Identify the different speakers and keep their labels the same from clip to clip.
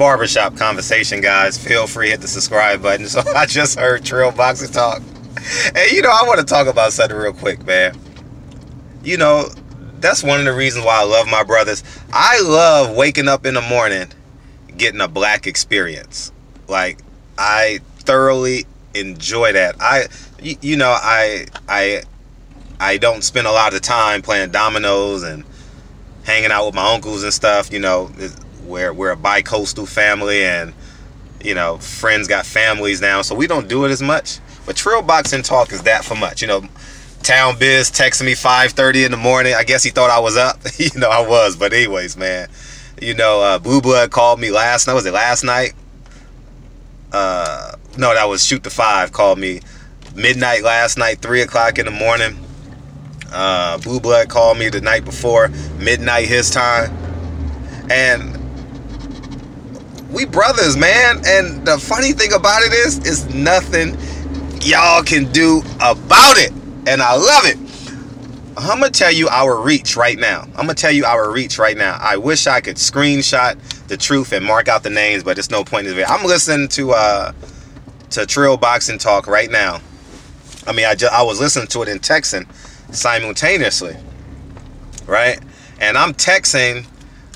Speaker 1: barbershop conversation, guys. Feel free to hit the subscribe button. So I just heard Trill Boxing Talk. And you know, I want to talk about something real quick, man. You know, that's one of the reasons why I love my brothers. I love waking up in the morning getting a black experience. Like, I thoroughly enjoy that. I don't spend a lot of time playing dominoes and hanging out with my uncles and stuff. You know, we're a bi-coastal family, and you know, friends got families now, so we don't do it as much. But Trill Boxing Talk is that for much. You know, Town Biz texting me 5:30 in the morning. I guess he thought I was up. You know, I was. But anyways, man, you know, Blue Blood called me last night. Was it last night? No, that was Shoot the Five. Called me midnight last night, 3 o'clock in the morning. Blue Blood called me the night before, midnight his time. And we brothers, man. And the funny thing about it is nothing y'all can do about it. And I love it. I'm going to tell you our reach right now. I wish I could screenshot the truth and mark out the names, but there's no point in it. I'm listening to Trill Boxing Talk right now. I mean, I was listening to it and texting simultaneously, right? And I'm texting,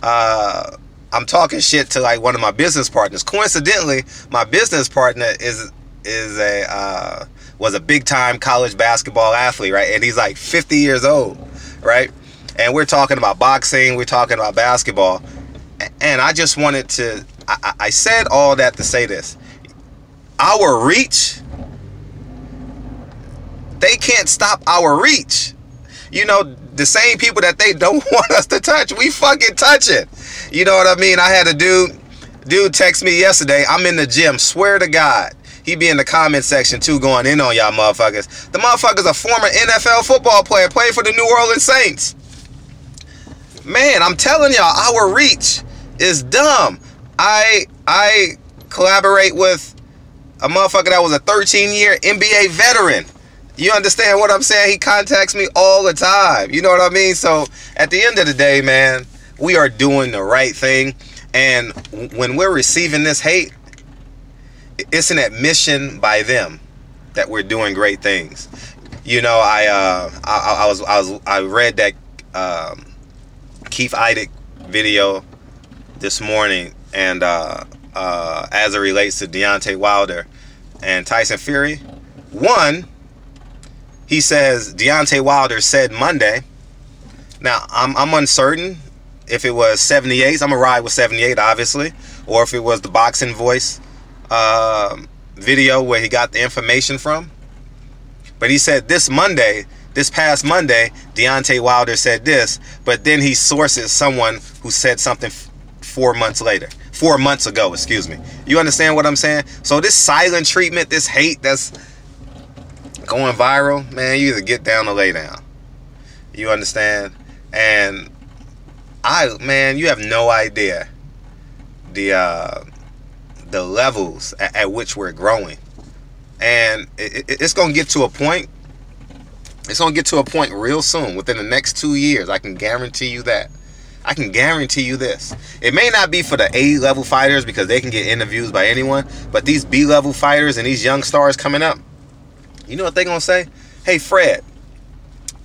Speaker 1: I'm talking shit to like one of my business partners. Coincidentally, my business partner was a big time college basketball athlete, right? And he's like 50 years old, right? And we're talking about boxing, we're talking about basketball. And I just wanted to, I said all that to say this. Our reach, they can't stop our reach. You know, the same people that they don't want us to touch, we fucking touch it. You know what I mean? I had a dude text me yesterday. I'm in the gym, swear to God. He be in the comment section too, going in on y'all motherfuckers. The motherfucker's a former NFL football player, played for the New Orleans Saints. Man, I'm telling y'all, our reach is dumb. I collaborate with a motherfucker that was a 13-year NBA veteran. You understand what I'm saying? He contacts me all the time. You know what I mean? So at the end of the day, man, we are doing the right thing. And when we're receiving this hate, it's an admission by them that we're doing great things. You know, I read that Keith Idec video this morning, and as it relates to Deontay Wilder and Tyson Fury, one, he says Deontay Wilder said Monday. Now I'm uncertain if it was 78. I'm gonna ride with 78, obviously, or if it was the Boxing Voice video where he got the information from. But he said this past Monday, Deontay Wilder said this, but then he sources someone who said something 4 months ago, excuse me. You understand what I'm saying? So this silent treatment, this hate that's going viral, man, you either get down or lay down. You understand? And man, you have no idea the levels at which we're growing. And it's going to get to a point. It's going to get to a point real soon, within the next 2 years. I can guarantee you that. I can guarantee you this. It may not be for the A-level fighters because they can get interviews by anyone, but these B-level fighters and these young stars coming up, you know what they're going to say? Hey, Fred,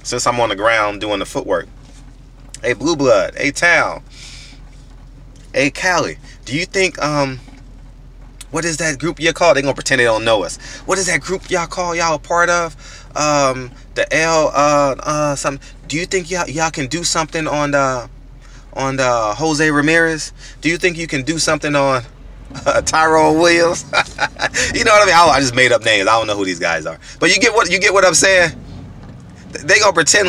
Speaker 1: since I'm on the ground doing the footwork. Hey, Blue Blood. Hey, Town. Hey, Cali. Do you think, what is that group you call? They're going to pretend they don't know us. What is that group y'all call y'all a part of? The L, something. Do you think y'all can do something on the Jose Ramirez? Do you think you can do something on Tyrone Williams? You know what I mean? I just made up names. I don't know who these guys are. But you get what I'm saying? They gonna pretend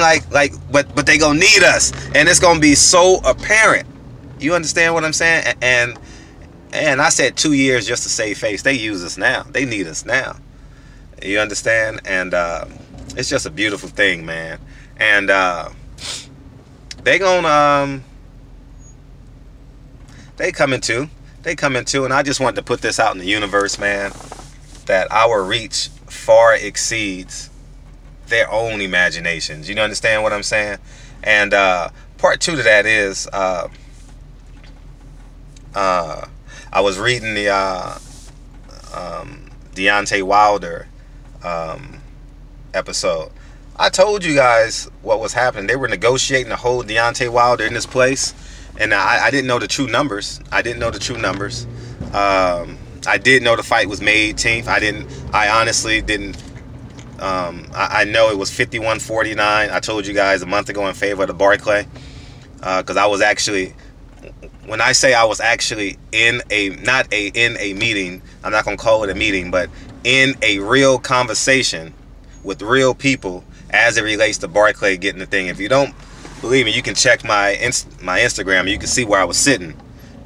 Speaker 1: but they gonna need us, and it's gonna be so apparent. You understand what I'm saying? And I said 2 years just to save face. They use us now. They need us now. You understand? And it's just a beautiful thing, man. And they gonna they coming too, and I just wanted to put this out in the universe, man, that our reach far exceeds their own imaginations. You understand what I'm saying? And part two to that is I was reading the Deontay Wilder episode. I told you guys what was happening. They were negotiating to hold Deontay Wilder in this place, and I didn't know the true numbers. I didn't know the true numbers. I did know the fight was May 18th. I honestly didn't. I know it was 51-49. I told you guys a month ago in favor of the Barclay, because I was actually. When I say I was actually in a meeting, I'm not gonna call it a meeting, but in a real conversation with real people as it relates to Barclay getting the thing. If you don't believe me, you can check my Instagram. You can see where I was sitting.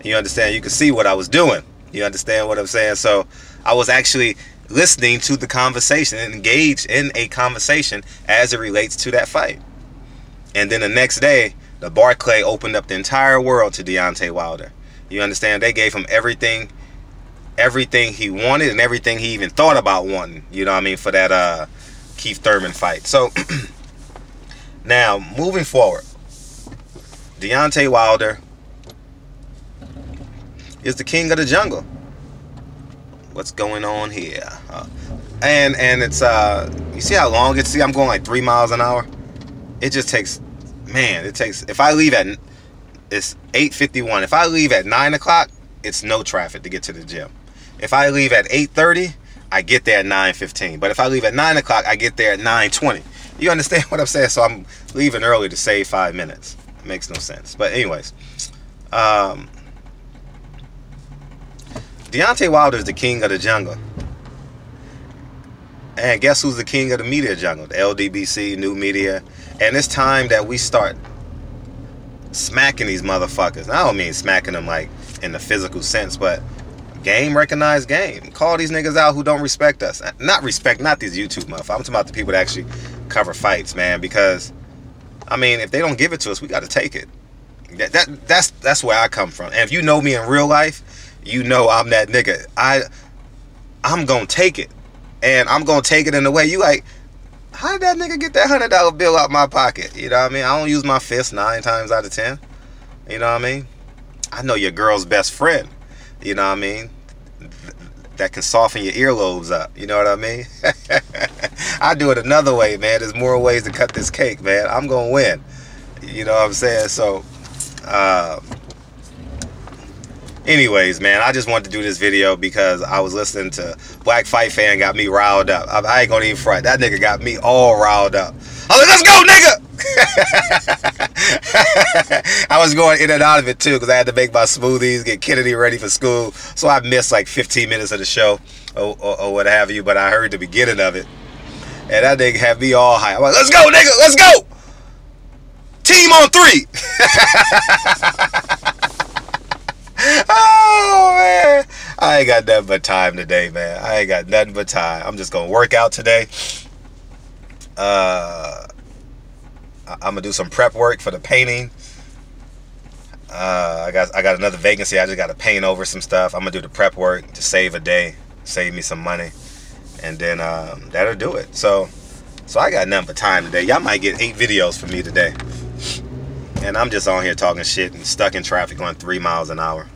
Speaker 1: You understand? You can see what I was doing. You understand what I'm saying? So I was actually listening to the conversation and engaged in a conversation as it relates to that fight. And then the next day, the Barclay opened up the entire world to Deontay Wilder. You understand? They gave him everything he wanted and everything he even thought about wanting. You know what I mean? For that Keith Thurman fight. So now moving forward, Deontay Wilder is the king of the jungle. What's going on here? And it's you see how long it's. See, I'm going like 3 miles an hour. It just takes. Man, it takes, if I leave at, it's 8:51. If I leave at 9 o'clock, it's no traffic to get to the gym. If I leave at 8:30, I get there at 9:15. But if I leave at 9 o'clock, I get there at 9:20. You understand what I'm saying? So I'm leaving early to save 5 minutes. It makes no sense. But anyways, Deontay Wilder is the king of the jungle. And guess who's the king of the media jungle? The LDBC, new media. And it's time that we start smacking these motherfuckers. And I don't mean smacking them like in the physical sense, but game recognized game. Call these niggas out who don't respect us. Not these YouTube motherfuckers. I'm talking about the people that actually cover fights, man. Because, I mean, if they don't give it to us, we got to take it. That's where I come from. And if you know me in real life, you know I'm that nigga. I'm going to take it. And I'm going to take it in the way you like, how did that nigga get that $100 bill out my pocket? You know what I mean? I don't use my fist 9 times out of 10. You know what I mean? I know your girl's best friend. You know what I mean? That can soften your earlobes up. You know what I mean? I do it another way, man. There's more ways to cut this cake, man. I'm going to win. You know what I'm saying? So, anyways, man, I just wanted to do this video because I was listening to Black Fight Fan, got me riled up. I ain't gonna even front. That nigga got me all riled up. I was like, let's go, nigga! I was going in and out of it, too, because I had to make my smoothies, get Kennedy ready for school. So I missed like 15 minutes of the show or what have you, but I heard the beginning of it. And that nigga had me all hype. I'm like, let's go, nigga, let's go! Team on 3! Oh, man. I ain't got nothing but time today, man. I ain't got nothing but time. I'm just going to work out today. I'm going to do some prep work for the painting. I got another vacancy. I just got to paint over some stuff. I'm going to do the prep work to save a day, save me some money. And then that'll do it. So I got nothing but time today. Y'all might get 8 videos from me today. And I'm just on here talking shit and stuck in traffic going 3 miles an hour.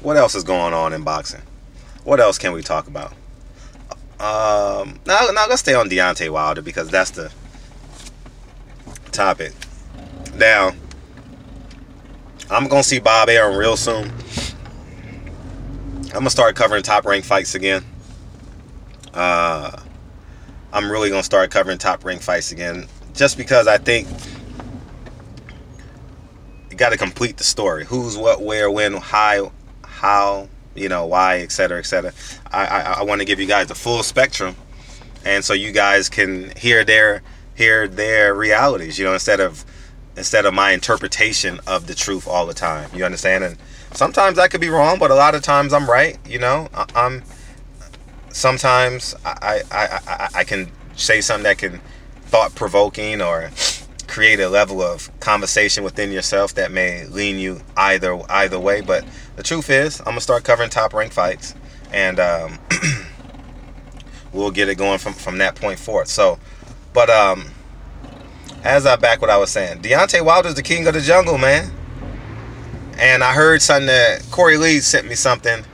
Speaker 1: What else is going on in boxing? What else can we talk about? Now let's stay on Deontay Wilder because that's the topic. Now, I'm going to see Bob Arum real soon. I'm going to start covering top-ranked fights again. I'm really going to start covering top-ranked fights again. Just because I think you got to complete the story. Who's, what, where, when, how, you know, why, etc., etc. I want to give you guys the full spectrum, and so you guys can hear their realities. You know, instead of my interpretation of the truth all the time. You understand? And sometimes I could be wrong, but a lot of times I'm right. You know, sometimes I can say something that can thought-provoking or create a level of conversation within yourself that may lean you either way. But the truth is, I'm gonna start covering top-ranked fights, and we'll get it going from that point forth. So, but as I back what I was saying, Deontay Wilder's the king of the jungle, man. And I heard something that Corey Lee sent me something.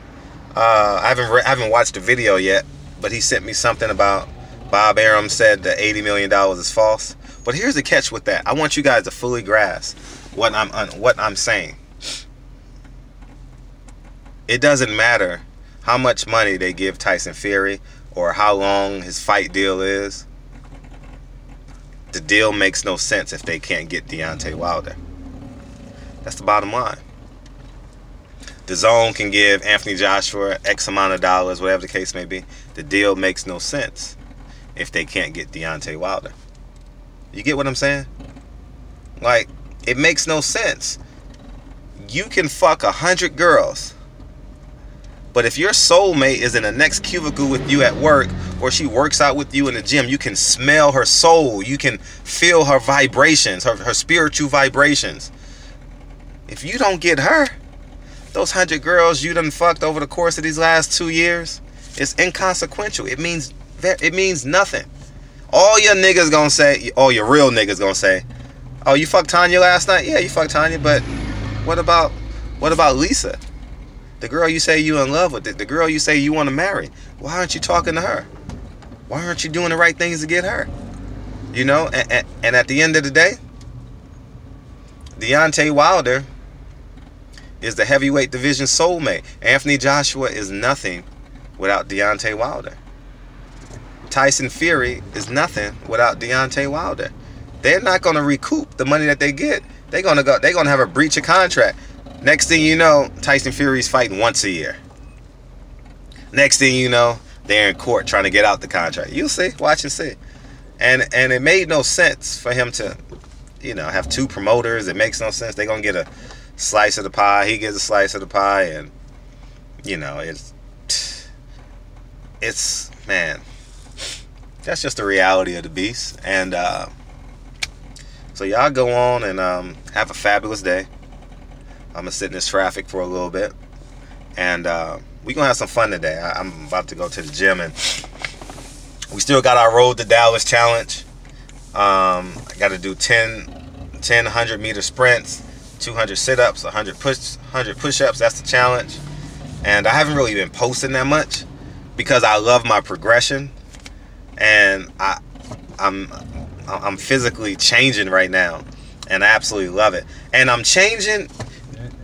Speaker 1: I haven't watched the video yet, but he sent me something about Bob Arum said the $80 million is false. But here's the catch with that. I want you guys to fully grasp what I'm saying. It doesn't matter how much money they give Tyson Fury or how long his fight deal is. The deal makes no sense if they can't get Deontay Wilder. That's the bottom line. The Zone can give Anthony Joshua X amount of dollars, whatever the case may be. The deal makes no sense if they can't get Deontay Wilder. You get what I'm saying? Like, it makes no sense. You can fuck 100 girls, but if your soulmate is in the next cubicle with you at work, or she works out with you in the gym, you can smell her soul. You can feel her vibrations, her spiritual vibrations. If you don't get her, those 100 girls you done fucked over the course of these last 2 years, it's inconsequential. It means nothing. All your niggas gonna say, all your real niggas gonna say, oh, you fucked Tanya last night? Yeah, you fucked Tanya, but what about Lisa? The girl you say you in love with, the girl you say you want to marry. Why aren't you talking to her? Why aren't you doing the right things to get her? You know, and at the end of the day, Deontay Wilder is the heavyweight division soulmate. Anthony Joshua is nothing without Deontay Wilder. Tyson Fury is nothing without Deontay Wilder. They're not going to recoup the money that they get. They're going to have a breach of contract. Next thing you know, Tyson Fury's fighting once a year. Next thing you know, they're in court trying to get out the contract. You'll see. Watch and see. And it made no sense for him to, you know, have two promoters. It makes no sense. They're going to get a slice of the pie. He gets a slice of the pie. And, you know, it's man, that's just the reality of the beast. And so y'all go on and have a fabulous day. I'm going to sit in this traffic for a little bit. And we're going to have some fun today. I'm about to go to the gym. And we still got our Road to Dallas challenge. I got to do 10 100-meter sprints, 200 sit-ups, 100 push-ups. That's the challenge. And I haven't really been posting that much because I love my progression. And I'm physically changing right now. And I absolutely love it. And I'm changing.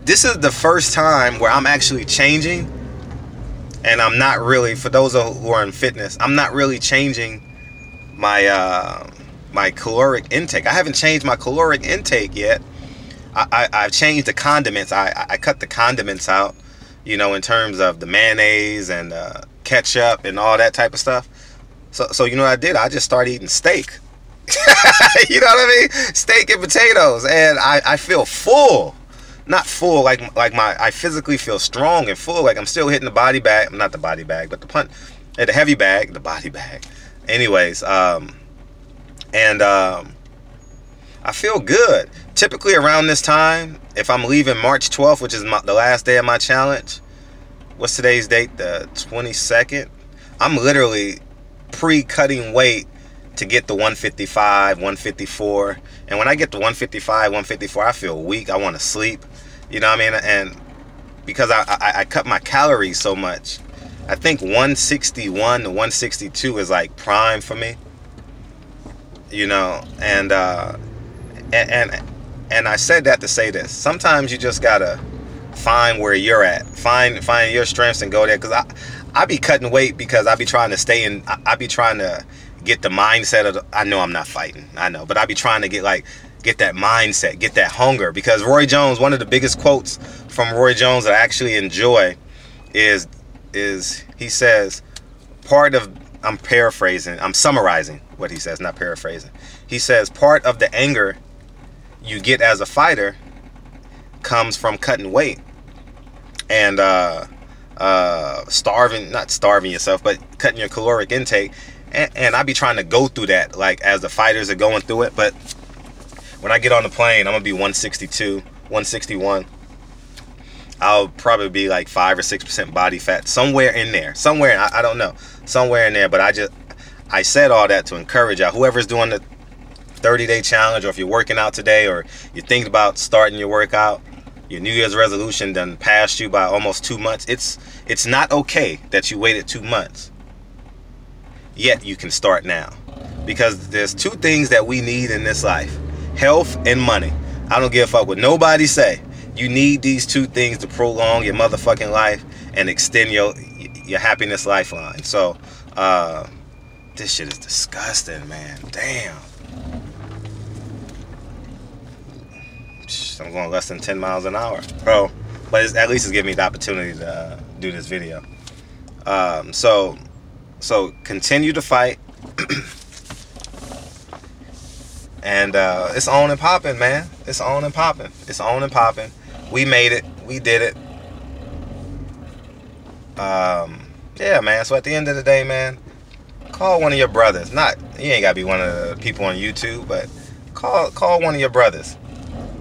Speaker 1: This is the first time where I'm actually changing, and I'm not really, for those who are in fitness, I'm not really changing my my caloric intake. I haven't changed my caloric intake yet. I've changed the condiments. I cut the condiments out, you know, in terms of the mayonnaise and ketchup and all that type of stuff. So you know what I did? I just started eating steak. You know what I mean? Steak and potatoes, and I feel full. Not full like I physically feel strong and full, like I'm still hitting the body bag, not the body bag, but the heavy bag, the body bag. Anyways, I feel good. Typically around this time, if I'm leaving March 12th, which is the last day of my challenge, what's today's date? The 22nd. I'm literally pre-cutting weight to get the 155, 154. And when I get to 155, 154, I feel weak. I want to sleep. You know what I mean? And because I cut my calories so much, I think 161 to 162 is like prime for me. You know, and I said that to say this. Sometimes you just gotta find where you're at. Find your strengths and go there. Because I be cutting weight because I be trying to stay in. I be trying to get the mindset of I know I'm not fighting, I know, but I be trying to get that mindset, get that hunger. Because Roy Jones, one of the biggest quotes from Roy Jones that I actually enjoy is he says, I'm paraphrasing, I'm summarizing what he says, not paraphrasing. He says part of the anger you get as a fighter comes from cutting weight and not starving yourself, but cutting your caloric intake. And I be trying to go through that, like, as the fighters are going through it. But when I get on the plane, I'm going to be 162, 161. I'll probably be like 5 or 6% body fat. Somewhere in there. Somewhere, I don't know. Somewhere in there. But I said all that to encourage y'all. Whoever's doing the 30-day challenge, or if you're working out today, or you're thinking about starting your workout, Your New Year's resolution done passed you by almost 2 months. It's not okay that you waited 2 months. Yet you can start now. Because there's two things that we need in this life. Health and money. I don't give a fuck what nobody say. You need these two things to prolong your motherfucking life and extend your happiness lifeline. So, this shit is disgusting, man. Damn. I'm going less than 10 miles an hour, bro. But at least it's giving me the opportunity to do this video. So continue to fight. And it's on and popping, man. It's on and popping. It's on and popping. We made it. We did it. Yeah, man. So at the end of the day, man, call one of your brothers. You ain't gotta be one of the people on YouTube, but call one of your brothers.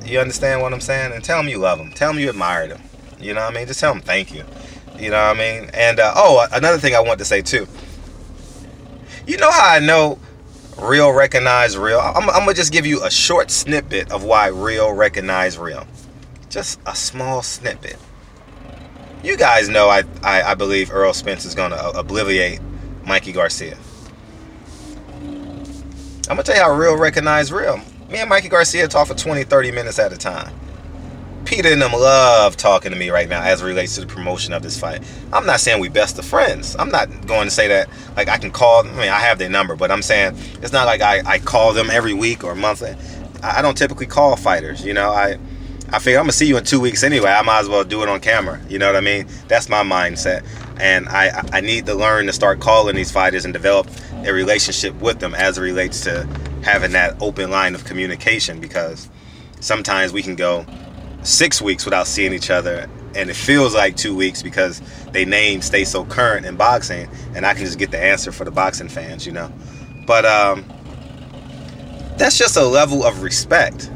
Speaker 1: You understand what I'm saying? And tell them you love them. Tell them you admire them. You know what I mean? Just tell them thank you. You know what I mean? And another thing I want to say too. You know how I know real recognize real? I'm gonna just give you a short snippet of why real recognize real. Just a small snippet. You guys know I believe Earl Spence is gonna obliviate Mikey Garcia. I'm gonna tell you how real recognize real. Me and Mikey Garcia talk for 20-30 minutes at a time. Peter and them love talking to me right now as it relates to the promotion of this fight. I'm not saying we best of friends. I'm not going to say that like I can call them. I mean, I have their number, but I'm saying it's not like I call them every week or monthly. I don't typically call fighters, you know. I figure I'm gonna see you in 2 weeks anyway. I might as well do it on camera. You know what I mean? That's my mindset. And I need to learn to start calling these fighters and develop a relationship with them as it relates to having that open line of communication, because sometimes we can go 6 weeks without seeing each other and it feels like 2 weeks because they names stay so current in boxing, and I can just get the answer for the boxing fans, you know. But that's just a level of respect.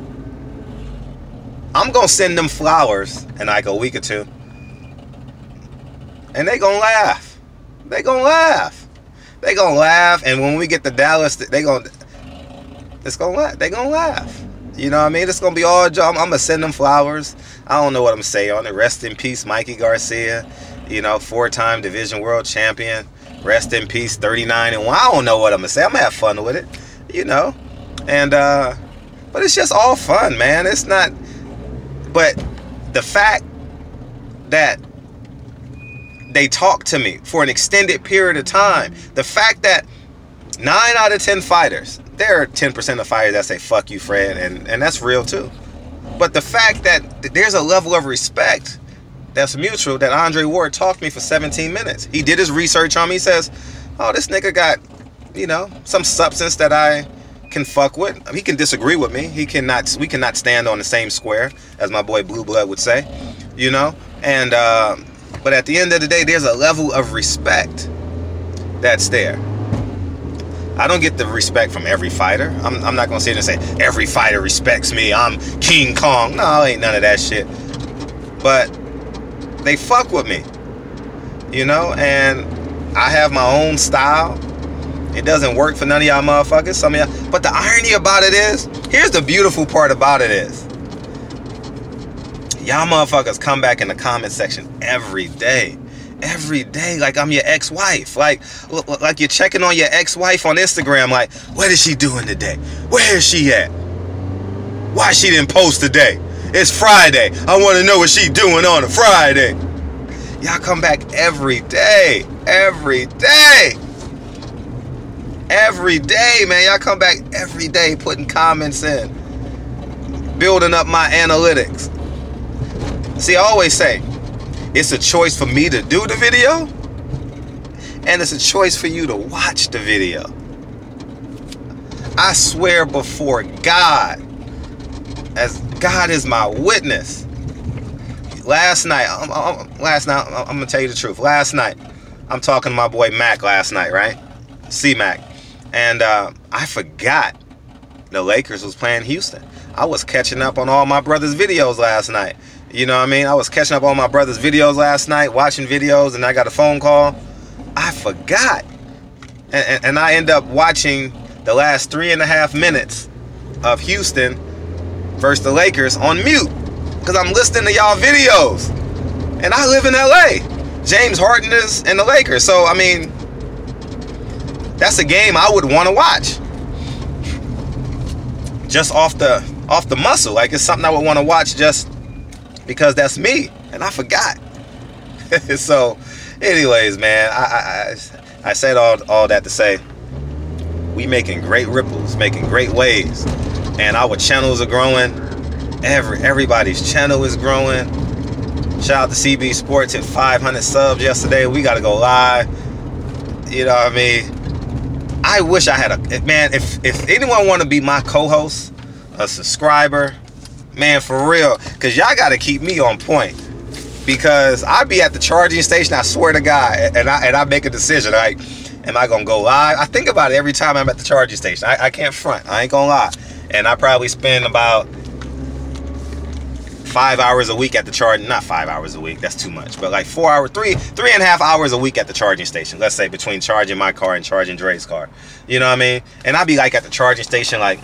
Speaker 1: I'm gonna send them flowers in like a week or two, and they gonna laugh. They gonna laugh. They gonna laugh, and when we get to Dallas, they gonna laugh. You know what I mean? It's gonna be all job. I'm gonna send them flowers. I don't know what I'm gonna say on it. Rest in peace, Mikey Garcia. You know, 4-time division world champion. Rest in peace, 39-1. I don't know what I'm gonna say. I'm gonna have fun with it. You know, and but it's just all fun, man. It's not. But the fact that they talk to me for an extended period of time, the fact that 9 out of 10 fighters, there are 10% of fighters that say fuck you, Fred, and that's real too. But the fact that there's a level of respect that's mutual, that Andre Ward talked to me for 17 minutes. He did his research on me. He says, oh, this nigga got, you know, some substance that I can fuck with. He can disagree with me. We cannot stand on the same square, as my boy Blue Blood would say, you know. And but at the end of the day, there's a level of respect that's there. I don't get the respect from every fighter. I'm not gonna sit and say every fighter respects me. I'm King Kong. No, ain't none of that shit. But they fuck with me, you know. And I have my own style. It doesn't work for none of y'all motherfuckers. Some of y'all. But the irony about it is, here's the beautiful part about it is, y'all motherfuckers come back in the comment section every day. Every day, like I'm your ex-wife. Like you're checking on your ex-wife on Instagram. Like, what is she doing today? Where is she at? Why she didn't post today? It's Friday. I want to know what she doing on a Friday. Y'all come back every day. Every day. Every day, man. Y'all come back every day putting comments in. Building up my analytics. See, I always say, it's a choice for me to do the video, and it's a choice for you to watch the video. I swear before God, as God is my witness, last night, I'm gonna tell you the truth. Last night, I'm talking to my boy Mac last night, right? C-Mac. And I forgot the Lakers was playing Houston. I was catching up on all my brother's videos last night. You know what I mean? I was catching up on my brother's videos last night, watching videos, and I got a phone call. I forgot. And I end up watching the last 3.5 minutes of Houston versus the Lakers on mute. because I'm listening to y'all videos. And I live in LA. James Harden is in the Lakers. So, I mean, that's a game I would want to watch. Just off the muscle. Like, it's something I would want to watch just because that's me. And I forgot. So, anyways, man, I said all that to say, we making great ripples, making great waves. And our channels are growing. Everybody's channel is growing. Shout out to CB Sports, hit 500 subs yesterday. We got to go live. You know what I mean? I wish I had a... Man, if anyone want to be my co-host, a subscriber, man, for real. Because y'all got to keep me on point. Because I be at the charging station, I swear to God, and I make a decision. Like, am I going to go live? I think about it every time I'm at the charging station. I can't front. I ain't going to lie. And I probably spend about 5 hours a week at the charging, not 5 hours a week, that's too much, but like 4 hours, three and a half hours a week at the charging station, let's say, between charging my car and charging Dre's car. You know what I mean? And I'll be like at the charging station like,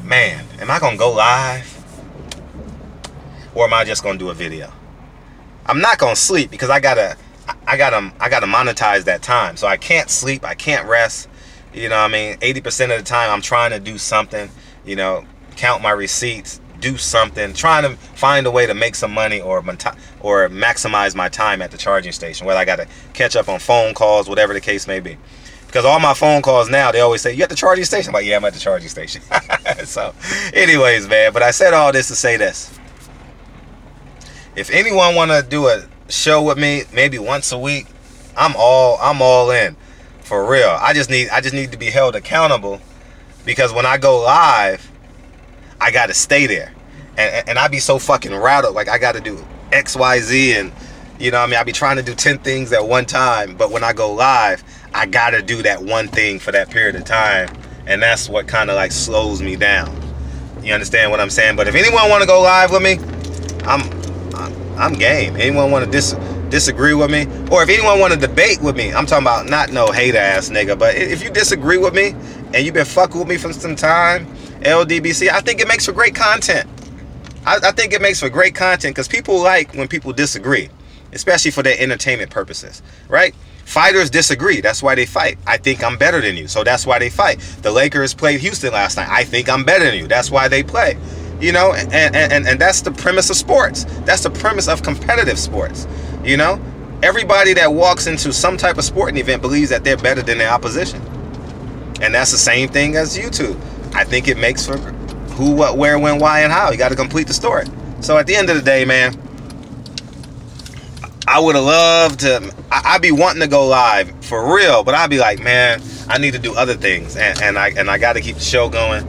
Speaker 1: man, am I gonna go live? Or am I just gonna do a video? I'm not gonna sleep because I gotta monetize that time. So I can't sleep, I can't rest. You know what I mean? 80% of the time I'm trying to do something, you know, count my receipts, do something, trying to find a way to make some money or maximize my time at the charging station, whether I got to catch up on phone calls, whatever the case may be. Because all my phone calls now, they always say, you at the charging station? I'm like, yeah, I'm at the charging station. So anyways, man, but I said all this to say this. If anyone want to do a show with me, maybe once a week, I'm all in. For real. I just need to be held accountable, because when I go live, I gotta stay there, and I be so fucking rattled. Like, I gotta do X, Y, Z, and you know what I mean, I be trying to do 10 things at one time, but when I go live, I gotta do that one thing for that period of time, and that's what kind of like slows me down. You understand what I'm saying? But if anyone want to go live with me, I'm game. Anyone want to disagree with me, or if anyone want to debate with me, I'm talking about not no hater ass nigga, but if you disagree with me and you've been fucking with me for some time, LDBC, I think it makes for great content. I think it makes for great content because people like when people disagree, especially for their entertainment purposes, right? Fighters disagree. That's why they fight. I think I'm better than you, so that's why they fight. The Lakers played Houston last night. I think I'm better than you. That's why they play. You know, and that's the premise of sports. That's the premise of competitive sports. You know, everybody that walks into some type of sporting event believes that they're better than their opposition. And that's the same thing as YouTube. I think it makes for who, what, where, when, why, and how. You got to complete the story. So at the end of the day, man, I would have loved to, I'd be wanting to go live for real, but I'd be like, man, I need to do other things, and I got to keep the show going.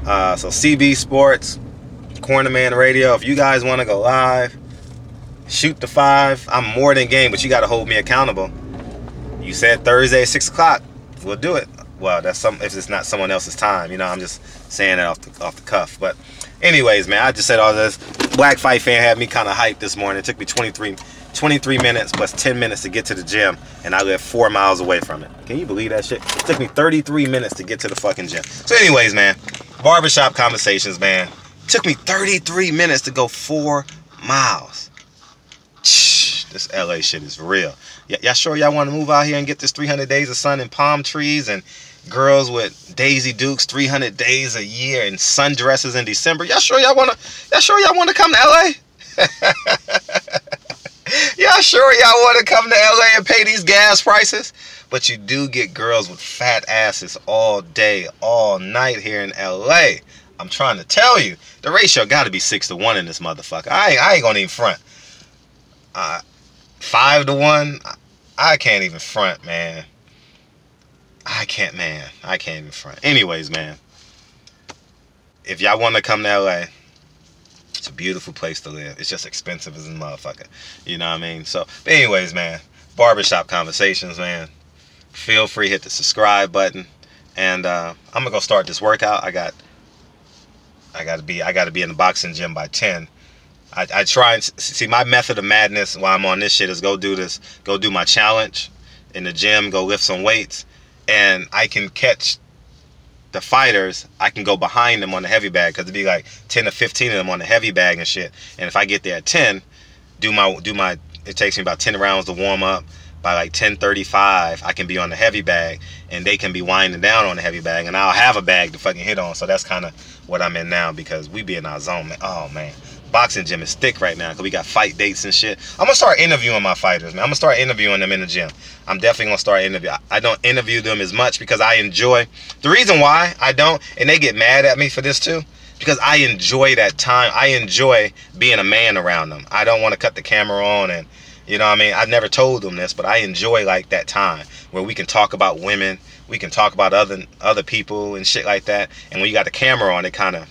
Speaker 1: So CB Sports, Corner Man Radio, if you guys want to go live, shoot the 5. I'm more than game, but you got to hold me accountable. You said Thursday 6 o'clock. We'll do it. Well, that's if it's not someone else's time, you know. I'm just saying that off the cuff. But anyways, man, I just said all this. Black Fight Fan had me kind of hyped this morning. It took me 23 minutes plus 10 minutes to get to the gym, and I live 4 miles away from it. Can you believe that shit? It took me 33 minutes to get to the fucking gym. So anyways, man, barbershop conversations, man. It took me 33 minutes to go 4 miles. This LA shit is real. Y'all sure y'all want to move out here and get this 300 days of sun and palm trees and girls with Daisy Dukes 300 days a year and sundresses in December? Y'all sure y'all want to come to LA? Y'all sure y'all want to come to LA and pay these gas prices? But you do get girls with fat asses all day, all night here in LA. I'm trying to tell you, the ratio got to be 6 to 1 in this motherfucker. I ain't gonna even front. 5 to 1, I can't even front, man. I can't even front. Anyways, man, if y'all want to come to LA, it's a beautiful place to live. It's just expensive as a motherfucker. You know what I mean? So, but anyways, man, barbershop conversations, man. Feel free, hit the subscribe button, and I'm gonna go start this workout. I gotta be in the boxing gym by 10. I try and see, my method of madness while I'm on this shit is go do my challenge in the gym, go lift some weights, and I can catch the fighters, I can go behind them on the heavy bag, because it'd be like 10 to 15 of them on the heavy bag and shit. And if I get there at 10, it takes me about 10 rounds to warm up. By like 10:35, I can be on the heavy bag, and they can be winding down on the heavy bag, and I'll have a bag to fucking hit on. So that's kind of what I'm in now, because we be in our zone, man. Oh man, boxing gym is thick right now because we got fight dates and shit. I'm gonna start interviewing my fighters, man. I'm gonna start interviewing them in the gym. I'm definitely gonna start interviewing. I don't interview them as much because I enjoy. The reason why I don't, and they get mad at me for this too, because I enjoy that time. I enjoy being a man around them. I don't want to cut the camera on and, you know what I mean? I've never told them this, but I enjoy like that time where we can talk about women, we can talk about other people and shit like that. And when you got the camera on, it kind of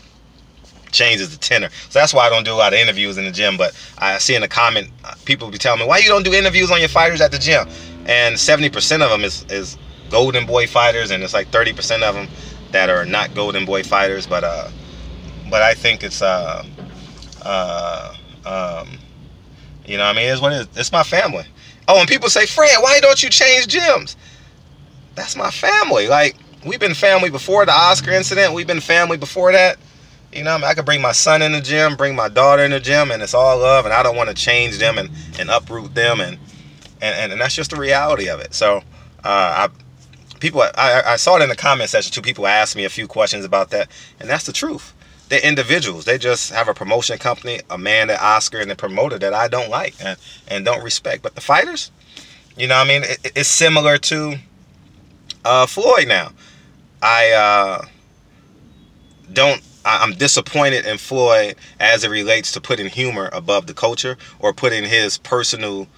Speaker 1: changes the tenor. So that's why I don't do a lot of interviews in the gym. But I see in the comment, people be telling me, why you don't do interviews on your fighters at the gym? And 70% of them is Golden Boy fighters, and it's like 30% of them that are not Golden Boy fighters. But I think it's you know what I mean? It's what it is. It's my family. Oh, and people say, Fred, why don't you change gyms? That's my family. Like, we've been family before the Oscar incident. We've been family before that. You know what I mean? I could bring my son in the gym, bring my daughter in the gym, and it's all love, and I don't want to change them and uproot them, and that's just the reality of it. So, I saw it in the comment section too. People asked me a few questions about that, and that's the truth. They're individuals. They just have a promotion company, a man at Oscar, and a promoter that I don't like and don't respect. But the fighters, you know what I mean? It's similar to Floyd now. I'm disappointed in Floyd as it relates to putting humor above the culture, or putting his personal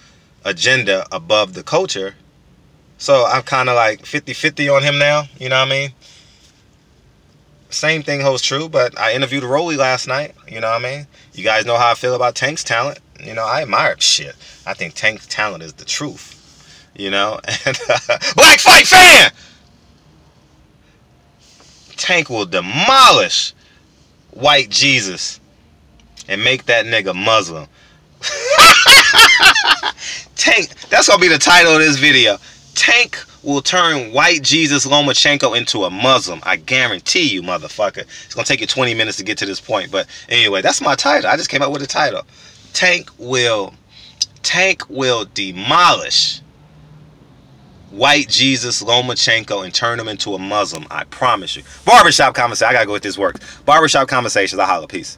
Speaker 1: agenda above the culture. So I'm kind of like 50-50 on him now, you know what I mean? Same thing holds true, but I interviewed Rolly last night, you know what I mean? You guys know how I feel about Tank's talent. You know, I admire shit. I think Tank's talent is the truth, you know? And Black Fight Fan! Tank will demolish White Jesus and make that nigga Muslim. Tank, that's gonna be the title of this video. Tank will turn White Jesus Lomachenko into a Muslim. I guarantee you, motherfucker. It's gonna take you 20 minutes to get to this point. But anyway, that's my title. I just came up with a title. Tank will demolish White Jesus Lomachenko and turn him into a Muslim. I promise you. Barbershop Conversation. I gotta go with this work. Barbershop Conversations. I holla. Peace.